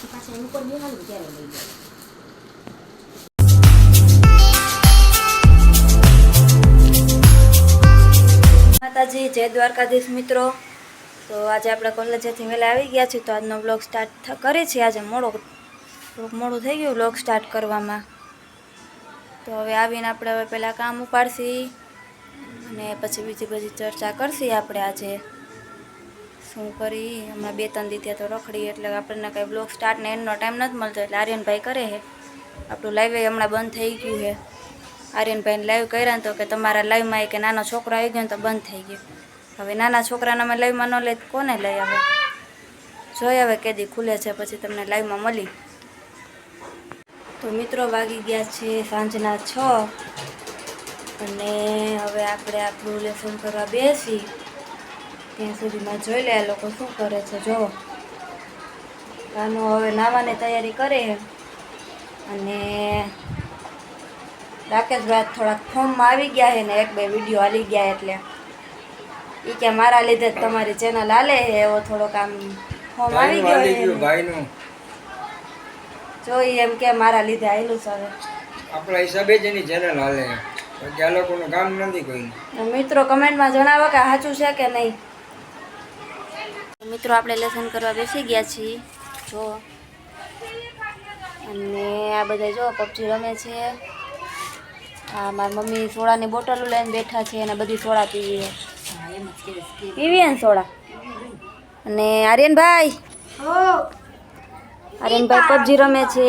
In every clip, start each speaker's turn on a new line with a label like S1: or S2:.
S1: પછી પાછા એનું પણ બેહાડું ત્યારે લઈ જાય. માતાજી, જય દ્વારકાધીશ મિત્રો. તો આજે આપણે કોલેજેથી વહેલા આવી ગયા છીએ, તો આજનો બ્લોગ સ્ટાર્ટ કરીએ છીએ. આજે મોડું થઈ ગયું બ્લોગ સ્ટાર્ટ કરવામાં. તો હવે આવીને આપણે હવે પહેલાં કામ ઉપાડશી અને પછી બીજી બધી ચર્ચા કરશી. આપણે આજે શું કરી, હમણાં 2-3 દિવસ તો રખડી એટલે આપણને કંઈ બ્લોગ સ્ટાર્ટ ને એન્ડનો ટાઈમ નથી મળતો, એટલે આર્યનભાઈ કરે છે. આપણું લાઈવ હમણાં બંધ થઈ ગયું છે. આર્યનભાઈને લાઈવ કર્યા ને તો કે તમારા લાઈવમાં કે નાનો છોકરો આવી ગયો ને તો બંધ થઈ ગયો. હવે નાના છોકરાને અમે લાઈવમાં ન લઈ કોને લઈ આવે, જોઈ હવે કેદી ખુલે છે પછી તમને લાઈવમાં મળી. તો મિત્રો વાગી ગયા છે સાંજના 6 અને હવે આપણે આપણું લેસન કરવા બેસી. ત્યાં સુધીમાં જોઈ લે આ લોકો શું કરે છે. જો નાનો હવે નાવાની તૈયારી કરે અને રાકેશભાઈ થોડાક ફોર્મમાં આવી ગયા છે ને 1-2 વિડીયો હાલી ગયા, એટલે એ કે મારા લીધે જ તમારી ચેનલ હાલે છે, એવો થોડોક આમ ફોર્મ આવી ગયો ભાઈનું. જો એમ કે મારા લીધે આવેલું છે. હવે
S2: આપણા હિસાબે જ એની ચેનલ હાલે, બાકી આ લોકોનું કામ નથી કોઈ.
S1: મિત્રો કમેન્ટમાં જણાવો કે સાચું છે કે નહીં. મિત્રો આપણે લેસન કરવા બેસી ગયા છીએ. જો અને આ બધા જો પબજી રમે છે. હા, મારી મમ્મી સોડાની બોટલો લઈને બેઠા છે અને બધી સોડા પીવી ને સોડા. અને આર્યનભાઈ પબજી રમે છે.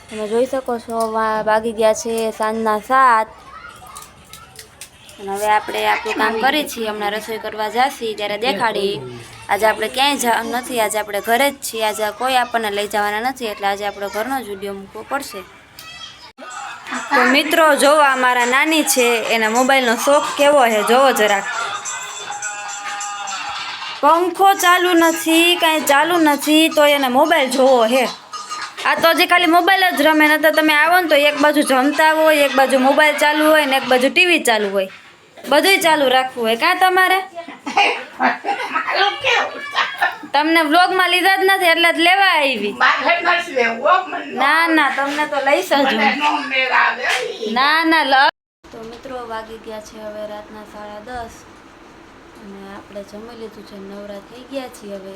S1: તમે જોઈ શકો છો વાગી ગયા છે સાંજના 7 અને હવે આપણે આપણું કામ કરીએ છીએ. હમણાં રસોઈ કરવા જાશી ત્યારે દેખાડી. આજે આપણે ક્યાંય નથી, આજે આપણે ઘરે જ છીએ. આજે કોઈ આપણને લઈ જવાના નથી, એટલે આજે આપણો ઘરનો જ વિડીયો મૂકવો પડશે. તો મિત્રો જોવો, અમારા નાની છે, એના મોબાઈલનો શોખ કેવો છે જોવો જરાક. પંખો ચાલુ નથી, કાંઈ ચાલુ નથી તો એને મોબાઈલ જોવો હે. આ તો હજી ખાલી મોબાઈલ જ રમે, ન તો તમે આવો ને તો એક બાજુ જમતા હોય, એક બાજુ મોબાઈલ ચાલુ હોય ને એક બાજુ ટીવી ચાલુ હોય, બધુંય ચાલુ રાખવું હોય. કાં તમારે તમને વ્લોગમાં લીધા જ નથી એટલે જ લેવા આવી. ના તમને તો લઈ સજુ. ના તો મિત્રો વાગી ગયા છે હવે રાતના 10:30 અને આપણે જમી લીધું છે, નવરા થઈ ગયા છીએ. હવે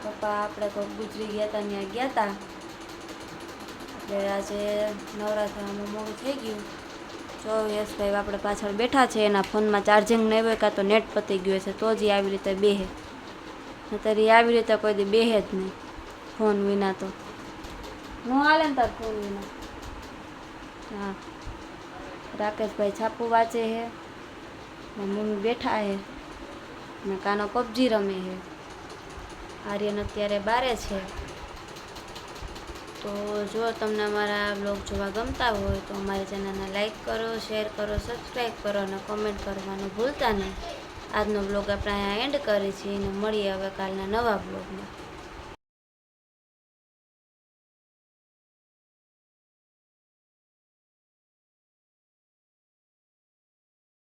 S1: પપ્પા આપણે તો ગુજરી ગયા હતા, ત્યાં ગયા હતા, એટલે આજે નવરા થવામાં મોડું થઈ ગયું. જો યશભાઈ આપણે પાછળ બેઠા છે, એના ફોનમાં ચાર્જિંગ નહીં હોય કાં તો નેટ પતી ગયું છે, તો જ આવી રીતે બેહે. નતર આવી રીતે કોઈ દી બેહે જ નહીં ફોન વિના. તો ન હાલે ને તાર ફોન વિના. હા, રાકેશભાઈ છાપું વાંચે છે, મમ્મી બેઠા છે ને કાનો પબજી રમે છે. આર્યન અત્યારે બારે છે. તો જો તમને અમારા બ્લોગ જોવા ગમતા હોય તો અમારી ચેનલને લાઈક કરો, શેર કરો, સબસ્ક્રાઈબ કરો અને કોમેન્ટ કરવાનું ભૂલતા નહીં. આજનો બ્લોગ આપણે અહીંયા એન્ડ કરીએ છીએ અને મળીએ હવે કાલના નવા બ્લોગમાં.